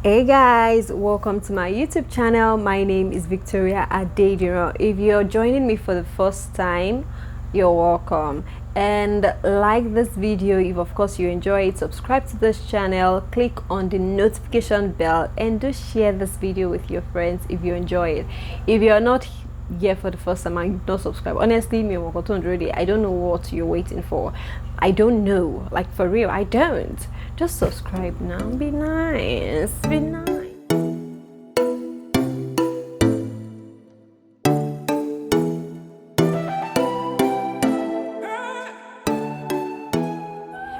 Hey guys, welcome to my YouTube channel. My name is Victoria Adediro. If you're joining me for the first time, you're welcome. And like this video if of course you enjoy it. Subscribe to this channel, click on the notification bell, and do share this video with your friends if you enjoy it. If you're not here for the first time and not subscribe, honestly, I don't know what you're waiting for. I don't know, like for real, I don't. Just subscribe now. Be nice. Be nice.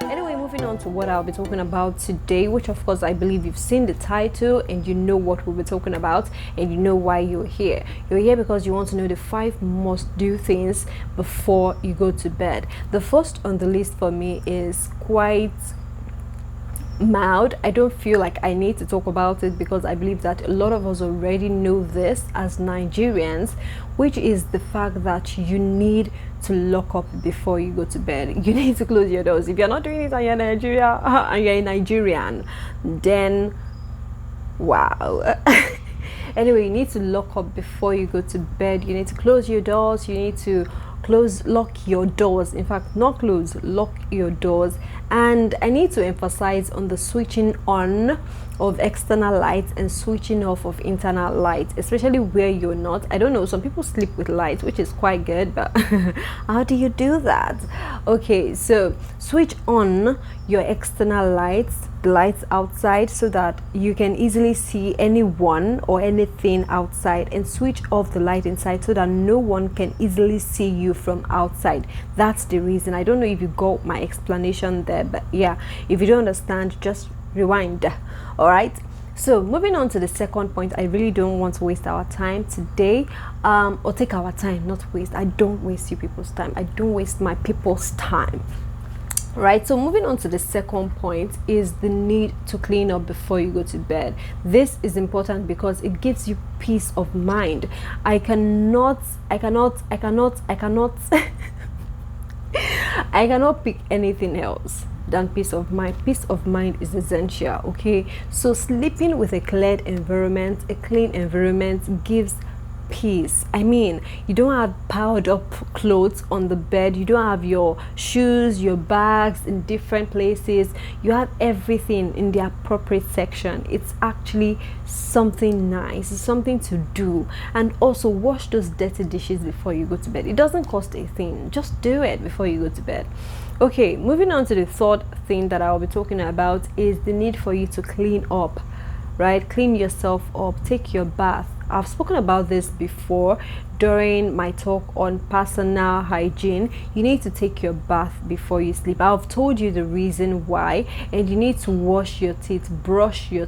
Anyway, moving on to what I'll be talking about today, which of course I believe you've seen the title and you know what we'll be talking about and you know why you're here. You're here because you want to know the 5 must do things before you go to bed. The first on the list for me is quite mild. I don't feel like I need to talk about it because I believe that a lot of us already know this as Nigerians, which is the fact that you need to lock up before you go to bed. You need to close your doors. If you're not doing it and you're Nigeria and you're a Nigerian, then wow. Anyway, you need to lock up before you go to bed. You need to close your doors. You need to lock your doors. In fact, not close, lock your doors. And I need to emphasize on the switching on of external lights and switching off of internal lights, especially where you're not. I don't know, some people sleep with lights, which is quite good, but how do you do that? Okay, so switch on your external lights, the lights outside, so that you can easily see anyone or anything outside, and switch off the light inside so that no one can easily see you from outside. That's the reason. I don't know if you got my explanation there, but yeah, if you don't understand, just rewind. All right, so moving on to the second point. I really don't want to waste our time today, or take our time, not waste. I don't waste you people's time. I don't waste my people's time. Right, so moving on to the second point is the need to clean up before you go to bed. This is important because it gives you peace of mind. I cannot I cannot pick anything else than peace of mind. Peace of mind is essential. Okay, so sleeping with a clean environment gives peace. I mean, you don't have piled up clothes on the bed. You don't have your shoes, your bags in different places. You have everything in the appropriate section. It's actually something nice. It's something to do. And also wash those dirty dishes before you go to bed. It doesn't cost a thing. Just do it before you go to bed. Okay, moving on to the third thing that I'll be talking about is the need for you to clean up. Right, clean yourself up, take your bath. I've spoken about this before during my talk on personal hygiene. You need to take your bath before you sleep. I've told you the reason why, and you need to wash your teeth, brush your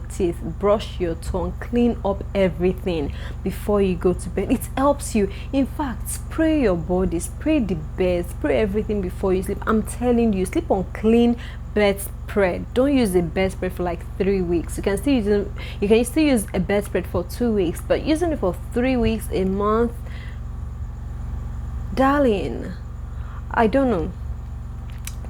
tongue, clean up everything before you go to bed. It helps you. In fact, spray your body, spray the bed, spray everything before you sleep. I'm telling you, sleep on clean bedspread. Don't use a bedspread for like 3 weeks. You can still use a bedspread for 2 weeks, but using it for 3 weeks, a month, darling, I don't know.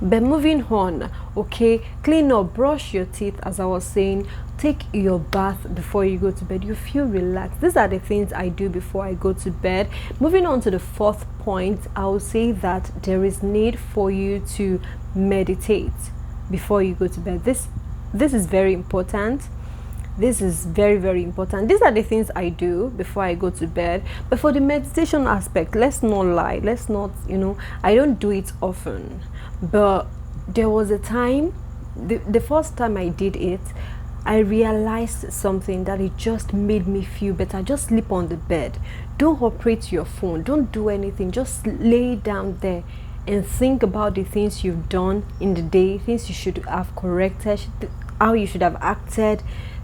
But moving on, okay, clean up, brush your teeth, as I was saying, take your bath before you go to bed. You feel relaxed. These are the things I do before I go to bed. Moving on to the fourth point, I will say that there is need for you to meditate before you go to bed. This is very important. This is very, very important. These are the things I do before I go to bed. But for the meditation aspect, let's not lie. Let's not, I don't do it often. But there was a time, the first time I did it, I realized something that it just made me feel better. Just sleep on the bed. Don't operate your phone. Don't do anything. Just lay down there and think about the things you've done in the day, things you should have corrected, how you should have acted.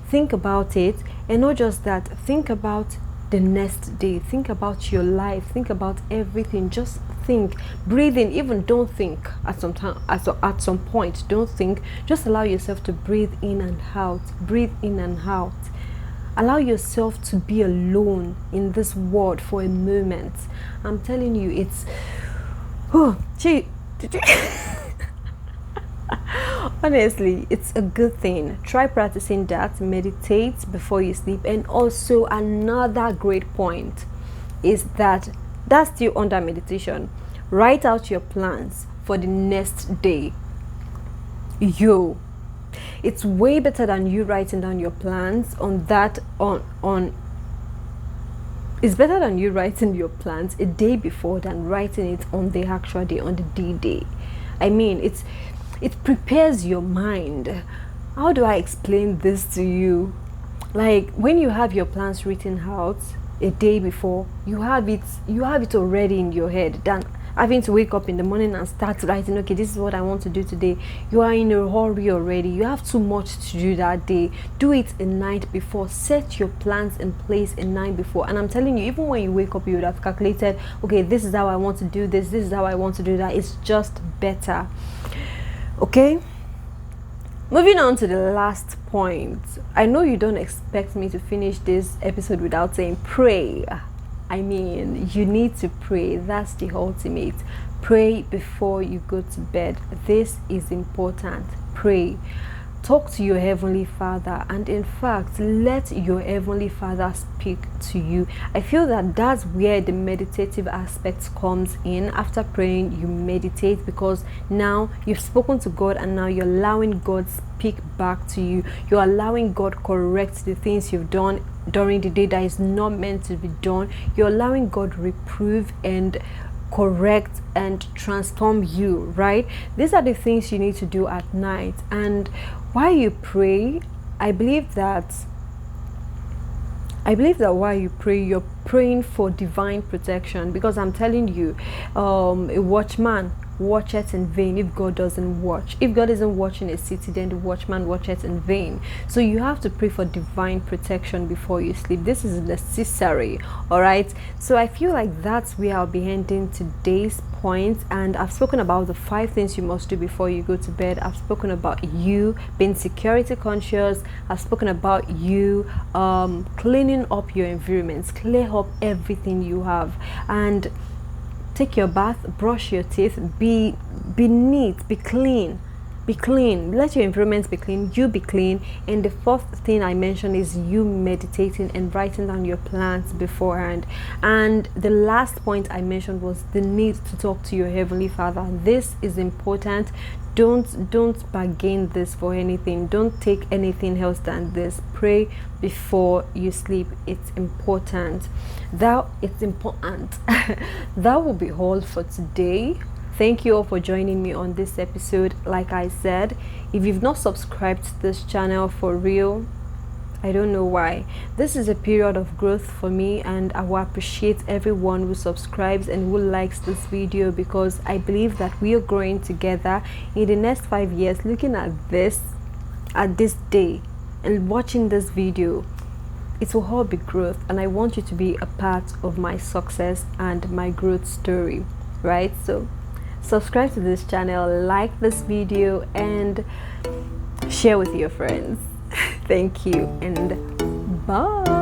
Think about it, and not just that, think about the next day, think about your life, think about everything. Just think. Breathe in. Even don't think at some point. Don't think. Just allow yourself to breathe in and out. Breathe in and out. Allow yourself to be alone in this world for a moment. I'm telling you, it's Honestly, it's a good thing. Try practicing that. Meditate before you sleep. And also, another great point is that that's still under meditation. Write out your plans for the next day. Yo, it's way better than you writing down your plans on that on it's better than you writing your plans a day before than writing it on the actual day, on the D-Day. I mean, it prepares your mind. How do I explain this to you? Like when you have your plans written out a day before, you have it already in your head than having to wake up in the morning and start writing, okay, this is what I want to do today. You are in a hurry already. You have too much to do that day. Do it a night before. Set your plans in place a night before. And I'm telling you, even when you wake up, you would have calculated, okay, this is how I want to do this is how I want to do that. It's just better. Okay, moving on to the last point. I know you don't expect me to finish this episode without saying pray. I mean, you need to pray. That's the ultimate. Pray before you go to bed. This is important. Pray. Talk to your Heavenly Father, and in fact, let your Heavenly Father speak to you. I feel that that's where the meditative aspect comes in. After praying, you meditate, because now you've spoken to God and now you're allowing God speak back to you. You're allowing God correct the things you've done during the day that is not meant to be done. You're allowing God reprove and correct and transform you, right? These are the things you need to do at night. And while you pray, I believe that while you pray, you're praying for divine protection, because I'm telling you, a watchman watcheth in vain if God doesn't watch. If God isn't watching a city, then the watchman watcheth in vain. So you have to pray for divine protection before you sleep. This is necessary. All right, so I feel like that's where I'll be ending today's point. And I've spoken about the 5 things you must do before you go to bed. I've spoken about you being security conscious. I've spoken about you cleaning up your environments. Clear up everything you have, and take your bath, brush your teeth, be neat, be clean. Let your environment be clean, you be clean. And the 4th thing I mentioned is you meditating and writing down your plans beforehand. And the last point I mentioned was the need to talk to your Heavenly Father. This is important. Don't bargain this for anything. Don't take anything else than this. Pray before you sleep. It's important. That will be all for today. Thank you all for joining me on this episode. Like I said, if you've not subscribed to this channel, for real, I don't know why. This is a period of growth for me, and I will appreciate everyone who subscribes and who likes this video, because I believe that we are growing together. In the next 5 years, looking at this day and watching this video, it will all be growth, and I want you to be a part of my success and my growth story, right? So subscribe to this channel, like this video, and share with your friends. Thank you, and bye.